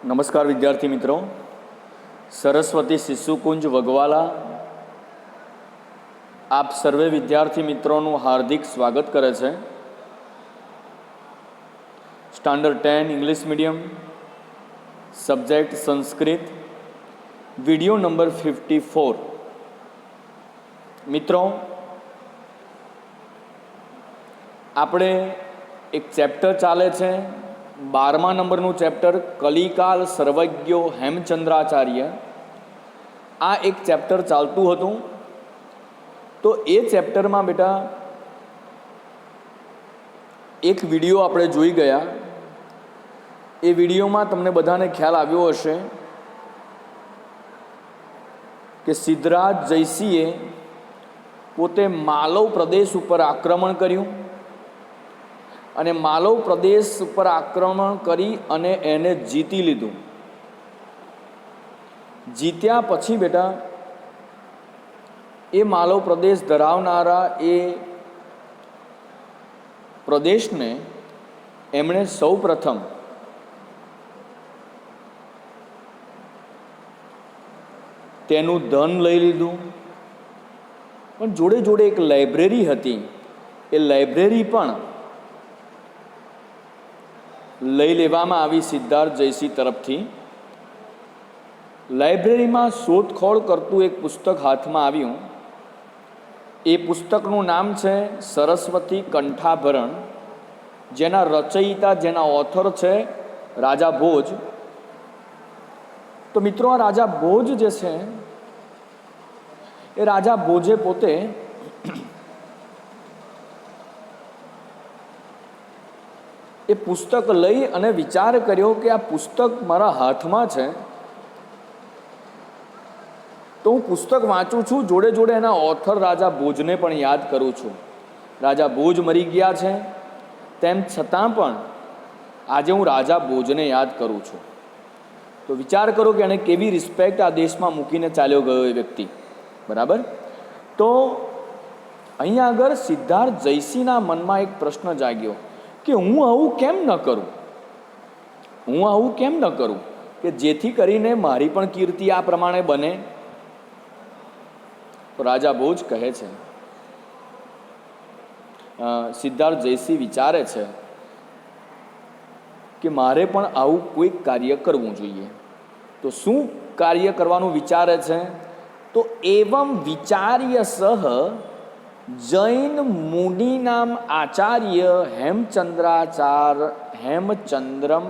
નમસ્કાર વિદ્યાર્થી મિત્રો, સરસ્વતી શિશુકુંજ વગવાલા આપ સર્વે વિદ્યાર્થી મિત્રોનું હાર્દિક સ્વાગત કરે છે। Standard 10 English medium, subject Sanskrit, video number 54। મિત્રો, આપણે એક ચેપ્ટર ચાલે છે, 12મા નંબરનું ચેપ્ટર કલિકાલ સર્વજ્ઞો હેમચંદ્રાચાર્ય। આ એક ચેપ્ટર ચાલતું હતું, તો એ ચેપ્ટરમાં બેટા એક વિડીયો આપણે જોઈ ગયા। એ વિડીયોમાં તમને બધાને ખ્યાલ આવ્યો હશે કે સિદ્ધરાજ જયસિંહે પોતે માલવ પ્રદેશ ઉપર આક્રમણ કર્યું અને માલવ પ્રદેશ ઉપર આક્રમણ કરી અને એને જીતી લીધું। જીત્યા પછી બેટા એ માલવ પ્રદેશ ધરાવનારા એ પ્રદેશને એમણે સૌ પ્રથમ તેનું ધન લઈ લીધું, પણ જોડે જોડે એક લાઇબ્રેરી હતી, એ લાઇબ્રેરી પણ લઈ લેવામાં આવી સિદ્ધાર્થ જયસિંહ તરફથી। લાઇબ્રેરીમાં શોધખોળ કરતું એક પુસ્તક હાથમાં આવ્યું। એ પુસ્તકનું નામ છે સરસ્વતી કંઠાભરણ, જેના રચયિતા જેના ઓથર છે રાજા ભોજ। તો મિત્રો, આ રાજા ભોજ જે છે એ રાજા ભોજે પોતે એ પુસ્તક લઈ અને વિચાર કર્યો કે આ પુસ્તક મારા હાથમાં છે, તો હું પુસ્તક વાંચું છું, જોડે જોડે એના ઓથર રાજા ભોજને પણ યાદ કરું છું। રાજા ભોજ મરી ગયા છે, તેમ છતાં પણ આજે હું રાજા ભોજને યાદ કરું છું। તો વિચાર કરો કે એને કેવી રિસ્પેક્ટ આ દેશમાં મૂકીને ચાલ્યો ગયો એ વ્યક્તિ, બરાબર? તો અહીંયા આગળ સિદ્ધાર્થ જયસિંહના મનમાં એક પ્રશ્ન જાગ્યો કે હું આવું કેમ ન કરું, હું આવું કેમ ન કરું કે જેથી કરીને મારી પણ કીર્તિ આ પ્રમાણે બને। તો રાજા ભોજ કહે છે, સિદ્ધાર્થ જયસિંહ વિચારે છે કે મારે પણ આવું કોઈક કાર્ય કરવું જોઈએ। તો શું કાર્ય કરવાનું વિચારે છે? તો એવમ વિચાર્ય સહ જૈન મુનિ નામ આચાર્ય હેમચંદ્રમ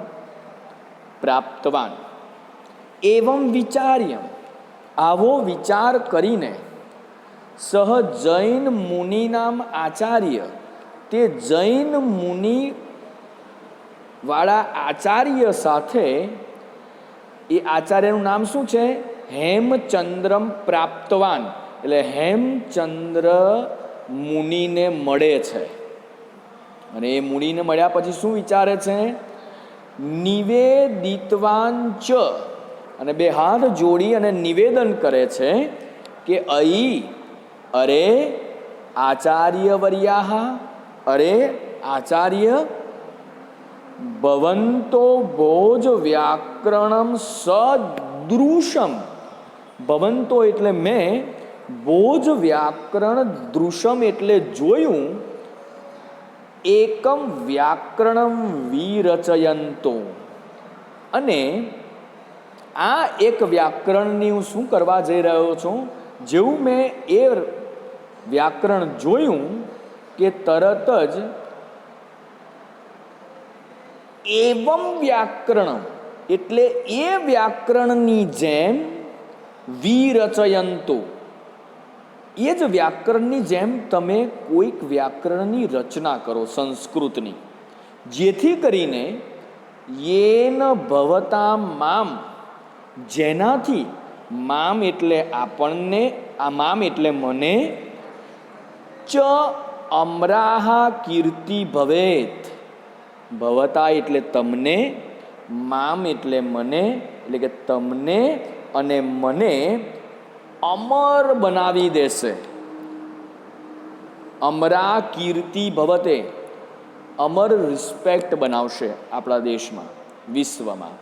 પ્રાપ્તવાન। એવમ વિચાર્ય, આવો વિચાર કરીને, સહ જૈન મુનિ નામ આચાર્ય, તે જૈન મુનિ વાળા આચાર્ય સાથે, એ આચાર્યનું નામ શું છે? હેમચંદ્રમ પ્રાપ્તવાન, એટલે હેમચંદ્ર મુનિને મળે છે। અને એ મુનિને મળ્યા પછી શું વિચારે છે? નિવેદિતવાન ચ, અને બે હાથ જોડી અને નિવેદન કરે છે કે અયી, અરે આચાર્ય વર્યાહ, અરે આચાર્ય, ભવંતો ભોજ વ્યાકરણમ સદૃશમ, ભવંતો એટલે મેં, ભોજ વ્યાકરણ દૃશમ એટલે જોયું, એકમ વ્યાકરણમ વિરચયંતો, અને આ એક વ્યાકરણની હું શું કરવા જઈ રહ્યો છું? જેવું મેં એ વ્યાકરણ જોયું કે તરત જ એવમ વ્યાકરણ એટલે એ વ્યાકરણની જેમ વિરચયંતો, એ જ વ્યાકરણની જેમ તમે કોઈક વ્યાકરણની રચના કરો સંસ્કૃતની, જેથી કરીને યેન ભવતા મામ, જેનાથી, મામ એટલે આપણને, આ મામ એટલે મને, ચ અમરાહા કીર્તિ ભવેત, ભવતા એટલે તમને, મામ એટલે મને, એટલે કે તમને અને મને અમર બનાવી દેશે। અમરા કીર્તિ ભવતે, અમર રિસ્પેક્ટ બનાવશે આપણા દેશમાં, વિશ્વમાં।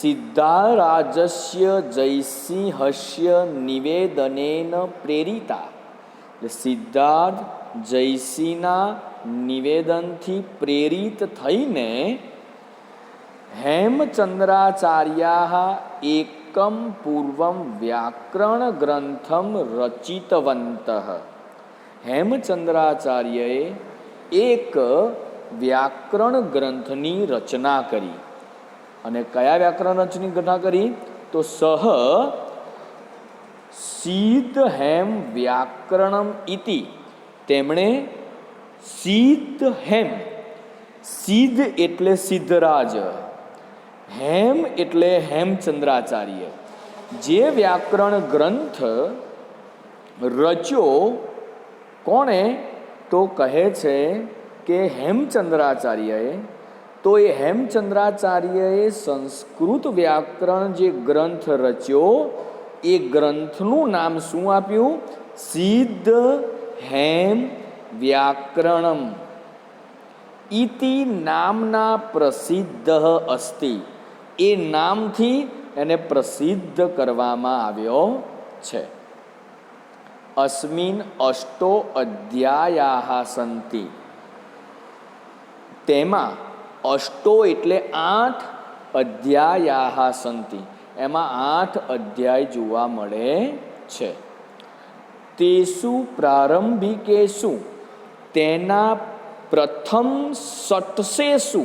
સિદ્ધારાજસ્ય જયસિંહસ્ય નિવેદનેન પ્રેરિતા, એટલે સિદ્ધાર્થ જયસિંહના નિવેદનથી પ્રેરિત થઈને હેમચંદ્રાચાર્યા એકમ પૂર્વમ વ્યાકરણ ગ્રંથમ રચિતવંતઃ. હેમચંદ્રાચાર્યએ એક વ્યાકરણ ગ્રંથની રચના કરી. અને કયા વ્યાકરણ રચની રચના કરી? તો સહ સિદ્ધ હેમ વ્યાકરણમ ઇતિ, તેમણે સિદ્ધ હેમ, સિદ્ધ એટલે સિદ્ધરાજ, હેમ એટલે હેમચંદ્રાચાર્ય, જે વ્યાકરણ ગ્રંથ રચ્યો કોણે? તો કહે છે કે હેમચંદ્રાચાર્યએ. તો એ હેમચંદ્રાચાર્યએ સંસ્કૃત વ્યાકરણ જે ગ્રંથ રચ્યો એ ગ્રંથનું નામ શું આપ્યું? સિદ્ધ હેમ વ્યાકરણમ ઇતિ નામના પ્રસિદ્ધ અસ્તિ. એ નામથી એને પ્રસિદ્ધ કરવામાં આવ્યો છે. અસ્મિન અષ્ટો અધ્યાયા સંતિ, તેમાં અષ્ટો એટલે 8 અધ્યાયા સંતિ, એમાં 8 અધ્યાય જોવા મળે છે. તેસુ પ્રારંભિકેસુ, તેના પ્રથમ ષટ્સેસુ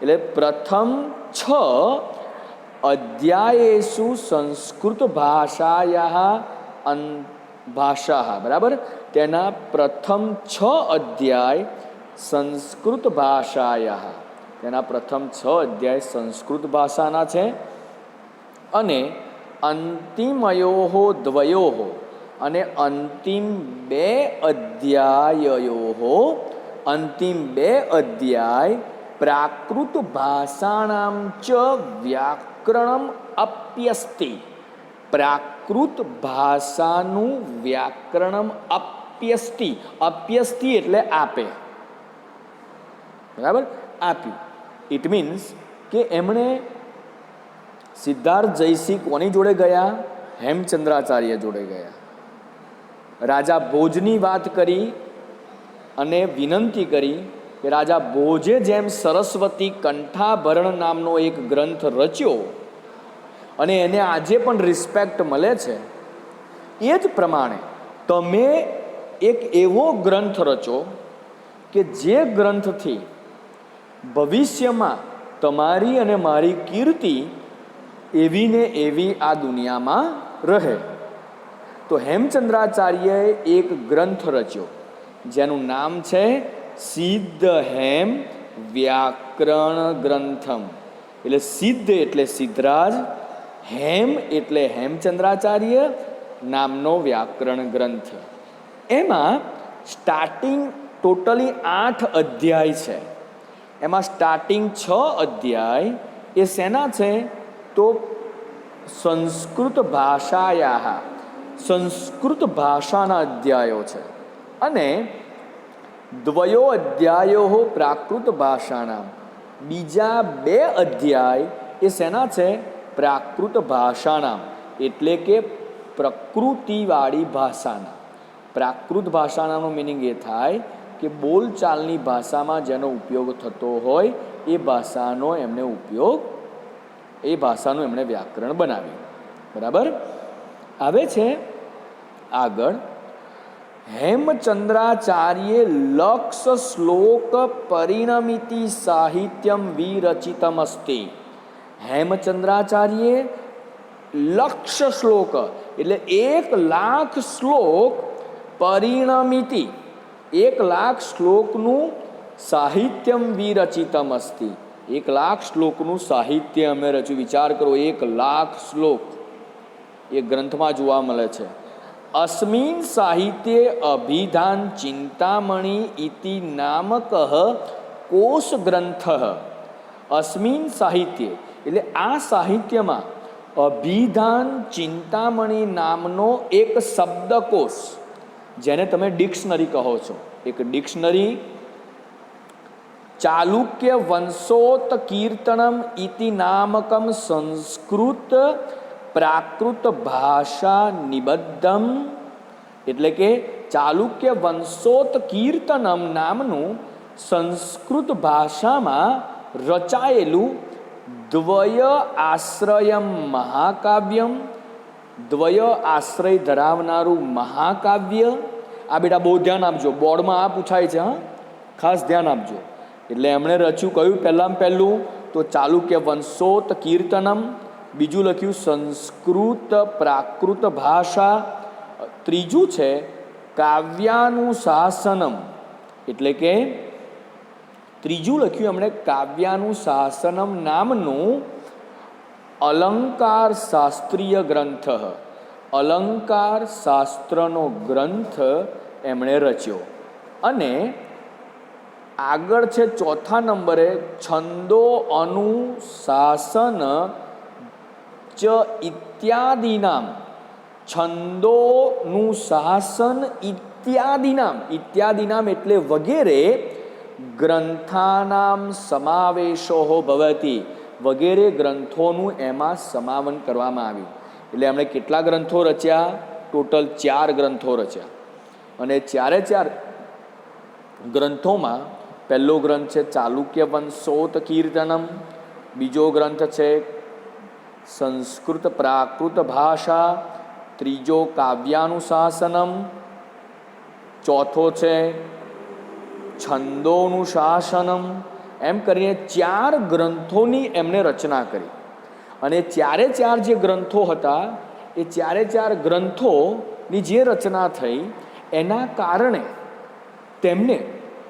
એટલે પ્રથમ 6 અધ્યાયેસુ સંસ્કૃત ભાષા, બરાબર, તેના પ્રથમ 6 અધ્યાય સંસ્કૃત ભાષાયા, તેના પ્રથમ 6 અધ્યાય સંસ્કૃત ભાષાના છે. અને અંતિમયોહો દ્વયોહો, અને અંતિમ 2 અધ્યાયયોહો, અંતિમ 2 અધ્યાય પ્રાકૃત ભાષાણામ ચ વ્યાકરણમ અપ્યસ્તિ, પ્રાકૃત ભાષાનું વ્યાકરણમ અપ્યસ્તિ, અપ્યસ્તિ એટલે આપે, બરાબર, આપ્યું. ઇટ મીન્સ કે એમણે સિદ્ધાર્થ જયસિંહ કોની જોડે ગયા? હેમચંદ્રાચાર્ય જોડે ગયા. રાજા ભોજની વાત કરી અને વિનંતી કરી કે રાજા ભોજે જેમ સરસ્વતી કંઠાભરણ નામનો એક ગ્રંથ રચ્યો અને એને આજે પણ રિસ્પેક્ટ મળે છે, એ જ પ્રમાણે તમે એક એવો ગ્રંથ રચો કે જે ગ્રંથથી ભવિષ્યમાં તમારી અને મારી કીર્તિ એવી ને એવી આ દુનિયામાં રહે. તો હેમચંદ્રાચાર્યએ એક ગ્રંથ રચ્યો જેનું નામ છે સિદ્ધ હેમ વ્યાકરણ ગ્રંથમ. એટલે સિદ્ધ એટલે સિદ્ધરાજ, હેમ એટલે હેમચંદ્રાચાર્ય નામનો વ્યાકરણ ગ્રંથ. એમાં સ્ટાર્ટિંગ ટોટલી 8 અધ્યાય છે. એમાં સ્ટાર્ટિંગ 6 અધ્યાય એ શેના છે? તો સંસ્કૃત ભાષાયા, સંસ્કૃત ભાષાના અધ્યાયો છે. અને દ્વયો અધ્યાયો પ્રાકૃત ભાષાના, બીજા 2 અધ્યાય એ શેના છે? પ્રાકૃત ભાષાના, એટલે કે પ્રકૃતિવાળી ભાષાના. પ્રાકૃત ભાષાનાનો મિનિંગ એ થાય કે બોલચાલની ભાષામાં જેનો ઉપયોગ થતો હોય એ ભાષાનો એમને ઉપયોગ, એ ભાષાનું એમણે વ્યાકરણ બનાવ્યું. બરાબર. આવે છે આગળ, હેમચંદ્રાચાર્ય લક્ષ શ્લોક પરિણમિતિ સાહિત્યમ વિરચિતમ અસ્તિ. હેમચંદ્રાચાર્ય લક્ષ શ્લોક એટલે 1,00,000 શ્લોક પરિણમિતિ, 1,00,000 શ્લોકનું સાહિત્યમ વિરચિતમ અસ્તિ. 1,00,000 શ્લોકનું સાહિત્ય અમે રચ્યું. વિચાર કરો, 1,00,000 શ્લોક એ ગ્રંથમાં જોવા મળે છે. અસ્મિન સાહિત્ય અભિધાન ચિંતામણી ઇતિ નામક કોશ ગ્રંથ. અસ્મિન સાહિત્ય એટલે આ સાહિત્યમાં અભિધાન ચિંતામણી નામનો એક શબ્દકોશ, જેને તમે ડિક્શનરી કહો છો, એક ડિક્શનરી ચાલુક્ય વંશોત કીર્તનમ ઇતિ નામકમ સંસ્કૃત પ્રાકૃત ભાષા નિબદ્ધમ, એટલે કે ચાલુક્ય વંશોત કીર્તનમ નામનું સંસ્કૃત ભાષામાં રચાયેલું દ્વય આશ્રયમ મહાકાવ્યમ, દ્વય આશ્રય ધરાવનારું મહાકાવ્ય. આ બેટા બહુ ધ્યાન આપજો, બોર્ડમાં આ પૂછાય છે, હા, ખાસ ધ્યાન આપજો. એટલે એમણે રચ્યું કયું પહેલાં પહેલું? તો ચાલુક્ય વંશોત કીર્તનમ. બીજું લખ્યું સંસ્કૃત પ્રાકૃત ભાષા. ત્રીજું છે કાવ્યાનુશાસનમ, એટલે કે ત્રીજું લખ્યું એમણે કાવ્યાનુશાસનમ નામનું અલંકાર શાસ્ત્રીય ગ્રંથ, અલંકાર શાસ્ત્રનો ગ્રંથ એમણે રચ્યો. અને આગળ છે ચોથા નંબરે છંદો અનુશાસન ચ ઇત્યાદિનામ, છંદોનું શાસન ઇત્યાદિનામ, ઇત્યાદિનામ એટલે વગેરે ગ્રંથાનામ સમાવેશો ભવતી, વગેરે ગ્રંથોનું એમાં સમાવન કરવામાં આવ્યું. એટલે એમણે કેટલા ગ્રંથો રચ્યા? ટોટલ 4 ગ્રંથો રચ્યા. અને ચારે 4 ગ્રંથોમાં પહેલો ગ્રંથ છે ચાલુક્ય વંશોત કીર્તનમ, બીજો ગ્રંથ છે સંસ્કૃત પ્રાકૃત ભાષા, ત્રીજો કાવ્યાનુશાસનમ, ચોથો છે છંદોનુશાસનમ. એમ કરીને 4 ગ્રંથોની એમણે રચના કરી. અને ચારે 4 જે ગ્રંથો હતા એ ચારે 4 ગ્રંથોની જે રચના થઈ એના કારણે તેમને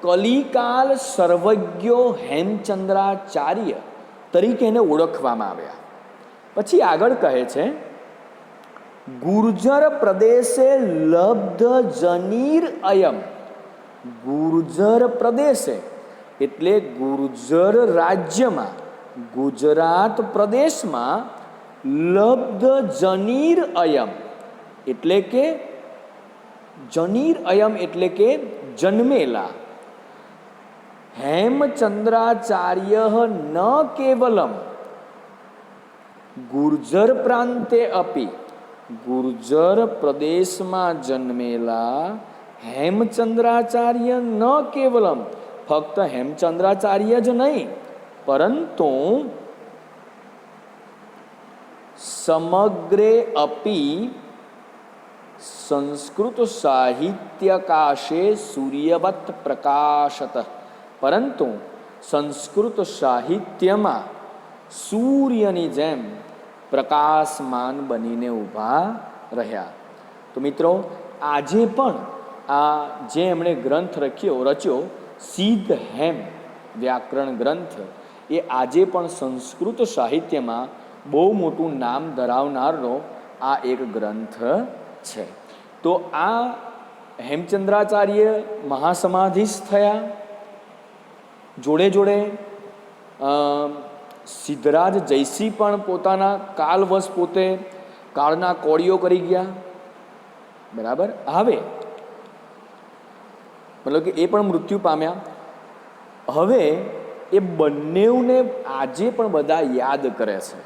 કલિકાલ સર્વજ્ઞો હેમચંદ્રાચાર્ય તરીકે એને ઓળખવામાં આવ્યા. પછી આગળ કહે છે ગુર્જર પ્રદેશે લબ્ધ જનીર અયમ, ગુર્જર પ્રદેશે એટલે ગુર્જર રાજ્યમાં, ગુજરાત પ્રદેશમાં લબ્ધ જનીર અયમ એટલે કે જનીર અયમ એટલે કે જન્મેલા હેમચંદ્રાચાર્ય ન કેવલમ ગુર્જર પ્રાંતે અપી, ગુર્જર પ્રદેશમાં જન્મેલા હેમચંદ્રાચાર્ય ન કેવલમ, ફક્ત હેમચંદ્રાચાર્ય જ નહીં પરંતુ સમગ્રે અપી સંસ્કૃત સાહિત્યકાશે સૂર્યવત પ્રકાશત, પરંતુ સંસ્કૃત સાહિત્યમાં સૂર્યની જેમ પ્રકાશમાન બનીને ઊભા રહ્યા. તો મિત્રો આજે પણ આ જે એમણે ગ્રંથ રચ્યો સિદ્ધ હેમ વ્યાકરણ ગ્રંથ, એ આજે પણ સંસ્કૃત સાહિત્યમાં બહુ મોટું નામ ધરાવનારનો આ એક ગ્રંથ છે. તો આ હેમચંદ્રાચાર્ય મહાસમાધિસ્થ થયા, જોડે જોડે સિદ્ધરાજ જયસિંહ પણ પોતાના કાલવશ પોતે કાળના કોળીઓ કરી ગયા, બરાબર. હવે મતલબ કે એ પણ મૃત્યુ પામ્યા. હવે એ બંનેને આજે પણ બધા યાદ કરે છે.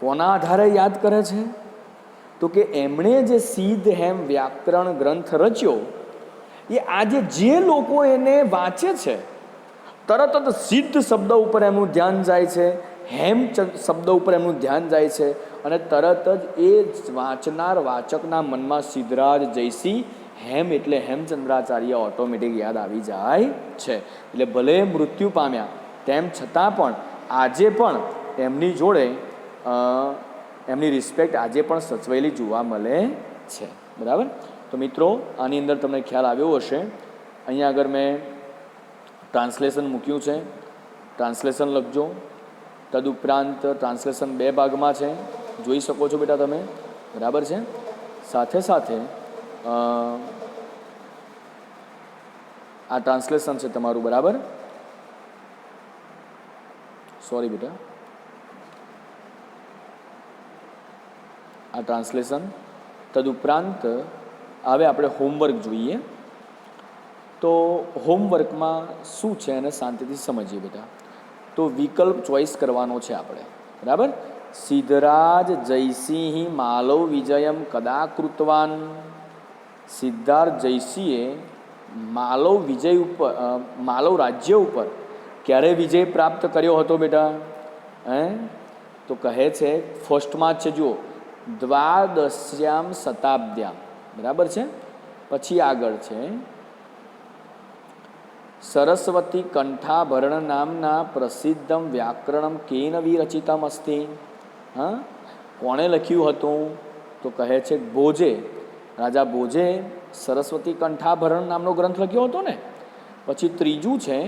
કોના આધારે યાદ કરે છે? તો કે એમણે જે સિદ્ધ હેમ વ્યાકરણ ગ્રંથ રચ્યો એ આજે જે લોકો એને વાંચે છે તરત જ સિદ્ધ શબ્દ ઉપર એમનું ધ્યાન જાય છે, હેમ શબ્દ ઉપર એમનું ધ્યાન જાય છે, અને તરત જ એ વાંચનાર વાચકના મનમાં સિદ્ધરાજ જયસિંહ હેમ એટલે હેમચંદ્રાચાર્ય ઓટોમેટિક યાદ આવી જાય છે. એટલે ભલે મૃત્યુ પામ્યા તેમ છતાં પણ આજે પણ એમની જોડે એમની રિસ્પેક્ટ આજે પણ સચવાયેલી જોવા મળે છે, બરાબર. તો મિત્રો આની અંદર તમને ખ્યાલ આવ્યો હશે. અહીંયા આગળ મેં ટ્રાન્સલેશન મૂક્યું છે, ટ્રાન્સલેશન લખજો. તદુપરાંત ટ્રાન્સલેશન 2 ભાગમાં છે, જોઈ શકો છો બેટા તમે, બરાબર છે. સાથે સાથે આ ટ્રાન્સલેશન છે તમારું, બરાબર. સોરી બેટા, આ ટ્રાન્સલેશન. તદુપરાંત હવે આપણે હોમવર્ક જોઈએ. તો હોમવર્કમાં શું છે એને શાંતિથી સમજીએ બેટા. તો વિકલ્પ ચોઈસ કરવાનો છે આપણે, બરાબર. સિદ્ધરાજ જયસિંહ માલવ વિજયમ કદા કૃતવાન. સિદ્ધાર્થ જયસિંહે માલવ વિજય ઉપર માલવ રાજ્ય ઉપર ક્યારે વિજય પ્રાપ્ત કર્યો હતો બેટા? હે, તો કહે છે ફર્સ્ટમાં જ છે, જુઓ, દ્વાદશ્યામ શતાબ્દ્યામ, બરાબર છે. પછી આગળ છે સરસ્વતી કંઠાભરણ નામના પ્રસિદ્ધમ વ્યાકરણમ કેન વિરચિતમ અસ્તિ. હા, કોણે લખ્યું હતું? તો કહે છે ભોજે, રાજા ભોજે સરસ્વતી કંઠાભરણ નામનો ગ્રંથ લખ્યો હતો ને. પછી ત્રીજું છે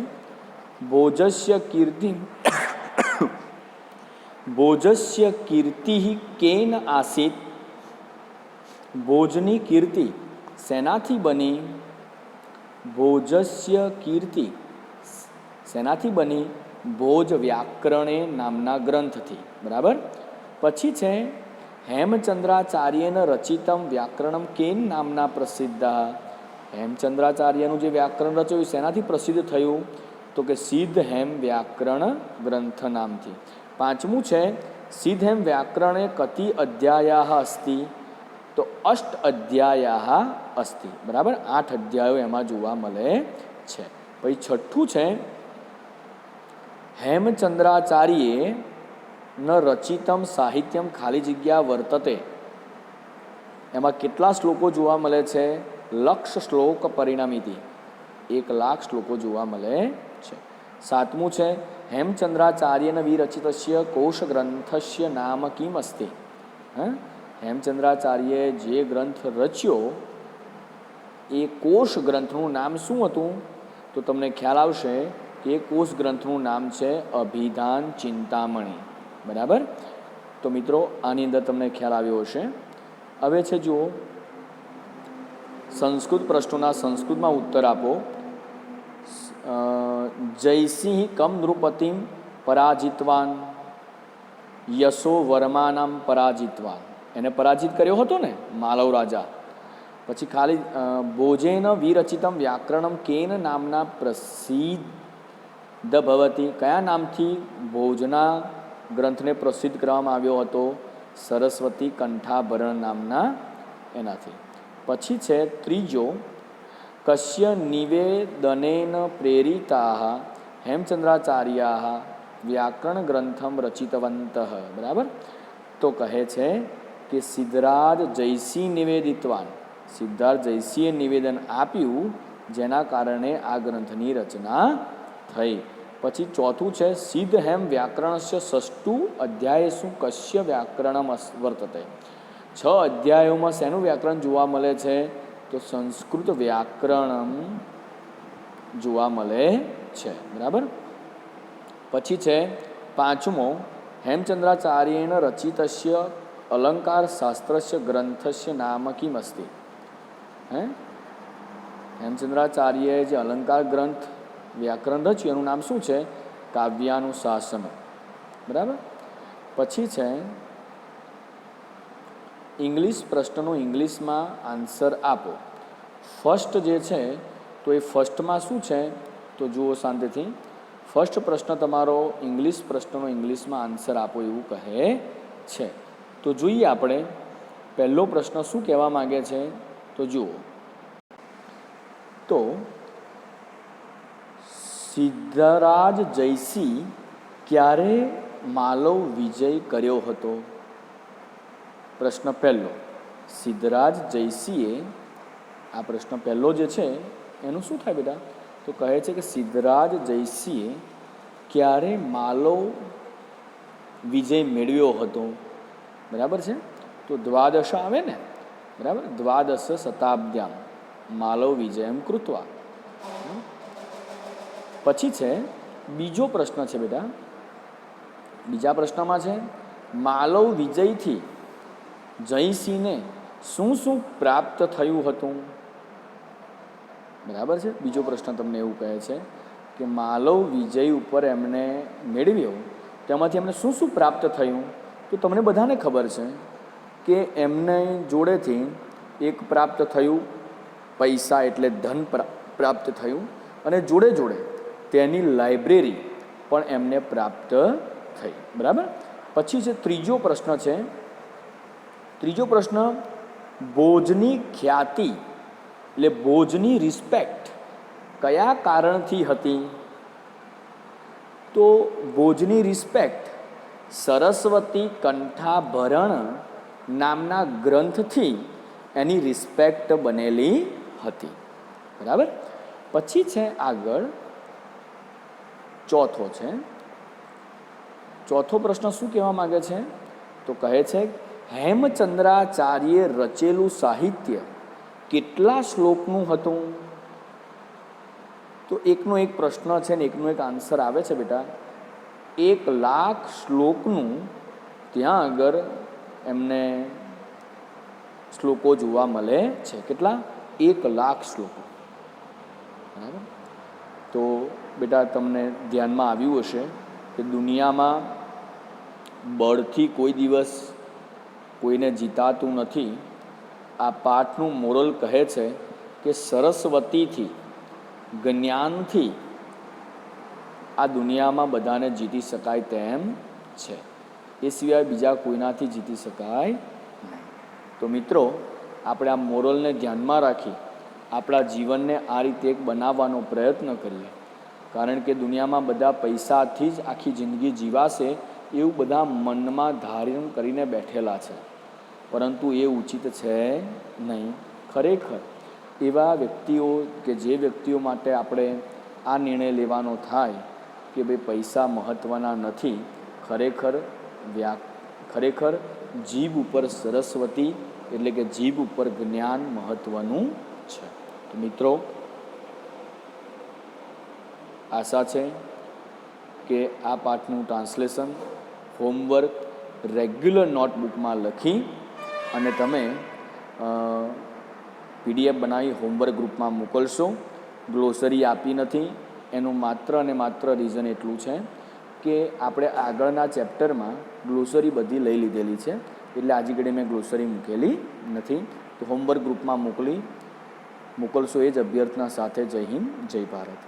ભોજસ્ય કીર્તિ ભોજસ્ય કીર્તિ કેન આસિત. ભોજની કીર્તિ શેનાથી બની? ભોજસ્ય કીર્તિ શેનાથી બની? ભોજ વ્યાકરણે નામના ગ્રંથથી, બરાબર. પછી છે હેમચંદ્રાચાર્યેન રચિતમ વ્યાકરણમ કેન નામના પ્રસિદ્ધ. હેમચંદ્રાચાર્યનું જે વ્યાકરણ રચ્યું શેનાથી પ્રસિદ્ધ થયું? તો કે સિદ્ધ હેમ વ્યાકરણ ગ્રંથ નામથી. પાંચમું છે સિદ્ધ હેમ વ્યાકરણે કતિ અધ્યાયા અસ્તિ? તો અષ્ટ અધ્યાયા અસ્તિ, બરાબર. 8 અધ્યાયો એમાં જોવા મળે છે. પછી છઠ્ઠું છે હેમચંદ્રાચાર્યે ન રચિતમ સાહિત્યમ ખાલી જગ્યા વર્તતે. એમાં કેટલા શ્લોકો જોવા મળે છે? લક્ષ શ્લોક પરિણામિતિ, 1,00,000 શ્લોકો જોવા મળે છે. સાતમું છે હેમચંદ્રાચાર્યેન વિરચિતસ્ય કોશ ગ્રંથસ્ય નામ કિમ અસ્તિ. હેમચંદ્રાચાર્યે જે ગ્રંથ રચ્યો એ કોશ ગ્રંથનું નામ શું હતું? તો તમને ખ્યાલ આવશે કે એ કોશ ગ્રંથનું નામ છે અભિધાન ચિંતામણી, બરાબર. તો મિત્રો આની અંદર તમને ખ્યાલ આવ્યો હશે. હવે છે જુઓ સંસ્કૃત પ્રશ્નોના સંસ્કૃતમાં ઉત્તર આપો. જયસિંહ કમ નૃપતિમ પરાજિતવાન. યશો વર્માનામ પરાજિતવાન. એને પરાજિત કર્યો હતો ને માલવ રાજા. પછી ખાલી ભોજેન વિરચિતમ વ્યાકરણમ કેન નામના પ્રસિદ્ધ ભવતી. કયા નામથી ભોજના ગ્રંથને પ્રસિદ્ધ કરવામાં આવ્યો હતો? સરસ્વતી કંઠાભરણ નામના એનાથી. પછી છે ત્રીજો કસ્ય નિવેદનેન પ્રેરિતા હેમચંદ્રાચાર્યા વ્યાકરણ ગ્રંથમ રચિતવંતઃ, બરાબર. તો કહે છે કે સિદ્ધરાજ જયસિંહ નિવેદિતવાન. સિદ્ધાર્થ જયસિંહે નિવેદન આપ્યું જેના કારણે આ ગ્રંથની રચના થઈ. પછી ચોથું છે સિદ્ધ હેમ વ્યાકરણસ્ય ષષ્ઠુ અધ્યાયેષુ કસ્ય વ્યાકરણમ વર્તતે. 6 અધ્યાયોમાં શેનું વ્યાકરણ જોવા મળે છે? તો સંસ્કૃત વ્યાકરણ જોવા મળે છે, બરાબર. પછી છે પાંચમો હેમચંદ્રાચાર્યેન રચિતસ્ય અલંકાર શાસ્ત્રસ્ય ગ્રંથસ્ય નામ કિમ અસ્તિ. હેમચંદ્રાચાર્યએ જે અલંકાર ગ્રંથ વ્યાકરણ રચ્યું એનું નામ શું છે? કાવ્યાનુશાસન, બરાબર. પછી છે ઇંગ્લિશ પ્રશ્નનો ઇંગ્લિશમાં આન્સર આપો. ફર્સ્ટ જે છે તો એ ફર્સ્ટમાં શું છે? તો જુઓ શાંતિથી. ફર્સ્ટ પ્રશ્ન તમારો ઇંગ્લિશ પ્રશ્નનો ઇંગ્લિશમાં આન્સર આપો એવું કહે છે. તો જોઈએ આપણે પહેલો પ્રશ્ન શું કહેવા માંગે છે. તો જુઓ, તો સિદ્ધરાજ જયસિંહ ક્યારે માલવ વિજય કર્યો હતો? પ્રશ્ન પહેલો, સિદ્ધરાજ જયસિંહે, આ પ્રશ્ન પહેલો જે છે એનું શું થાય બેટા? તો કહે છે કે સિદ્ધરાજ જયસિંહે ક્યારે માલવ વિજય મેળવ્યો હતો, બરાબર છે. તો દ્વાદશ આવે ને, બરાબર. દ્વાદશ શતાબ્દ્યામ માલવ વિજયમ કૃત્વા. પછી છે બીજો પ્રશ્ન છે બેટા. બીજા પ્રશ્નમાં છે માલવ વિજયથી જયસિંહને શું શું પ્રાપ્ત થયું હતું, બરાબર છે. બીજો પ્રશ્ન તમને એવું કહે છે કે માલવ વિજય ઉપર એમને મેળવ્યો તેમાંથી એમને શું શું પ્રાપ્ત થયું. તો તમને બધાને ખબર છે કે એમને જોડેથી એક પ્રાપ્ત થયું પૈસા એટલે ધન પ્રાપ્ત થયું અને જોડે જોડે તેની લાઇબ્રેરી પણ એમને પ્રાપ્ત થઈ. બરાબર. પછી જે ત્રીજો પ્રશ્ન છે, ત્રીજો પ્રશ્ન, ભોજની ખ્યાતિ એટલે ભોજની રિસ્પેક્ટ કયા કારણથી હતી? તો ભોજની રિસ્પેક્ટ સરસ્વતી કંઠાભરણ નામના ગ્રંથથી એની રિસ્પેક્ટ બનેલી હતી. બરાબર. પછી છે આગળ ચોથો છે. ચોથો પ્રશ્ન શું કહેવા માંગે છે? તો કહે છે હેમચંદ્રાચાર્યે રચેલું સાહિત્ય કેટલા શ્લોકનું હતું? તો એકનો એક પ્રશ્ન છે ને એકનો એક આન્સર આવે છે બેટા. 1,00,000 શ્લોકનું ત્યાં આગળ એમને શ્લોકો જોવા મળે છે. કેટલા? 1,00,000 શ્લોકો. બરાબર. તો બેટા તમને ધ્યાનમાં આવ્યું હશે કે દુનિયામાં બળથી કોઈ દિવસ કોઈને જીતાતું નથી. આ પાઠનું મોરલ કહે છે કે સરસ્વતીથી, જ્ઞાનથી આ દુનિયામાં બધાને જીતી શકાય તેમ છે. એ સિવાય બીજા કોઈનાથી જીતી શકાય નહીં. તો મિત્રો, આપણે આ મોરલને ધ્યાનમાં રાખી આપણા જીવનને આ રીતે એક બનાવવાનો પ્રયત્ન કરીએ. કારણ કે દુનિયામાં બધા પૈસાથી જ આખી જિંદગી જીવાશે એવું બધા મનમાં ધારણ કરીને બેઠેલા છે, પરંતુ એ ઉચિત છે નહીં. ખરેખર એવા વ્યક્તિઓ કે જે વ્યક્તિઓ માટે આપણે આ નિર્ણય લેવાનો થાય કે ભાઈ પૈસા મહત્ત્વના નથી, ખરેખર જીભ ઉપર સરસ્વતી એટલે કે જીભ ઉપર જ્ઞાન મહત્ત્વનું છે. તો મિત્રો, આશા છે કે આ પાઠનું ટ્રાન્સલેશન, હોમવર્ક રેગ્યુલર નોટબુકમાં લખી અને તમે પીડીએફ બનાવી હોમવર્ક ગ્રુપમાં મોકલશો. ગ્લોસરી આપી નથી. એનું માત્ર અને માત્ર રીઝન એટલું છે કે આપણે આગળના ચેપ્ટરમાં ગ્લોસરી બધી લઈ લીધેલી છે, એટલે આજે ઘડી મેં ગ્લોસરી મૂકેલી નથી. તો હોમવર્ક ગ્રુપમાં મોકલશો એ જ અભ્યર્થના સાથે. જય હિન્દ, જય ભારત.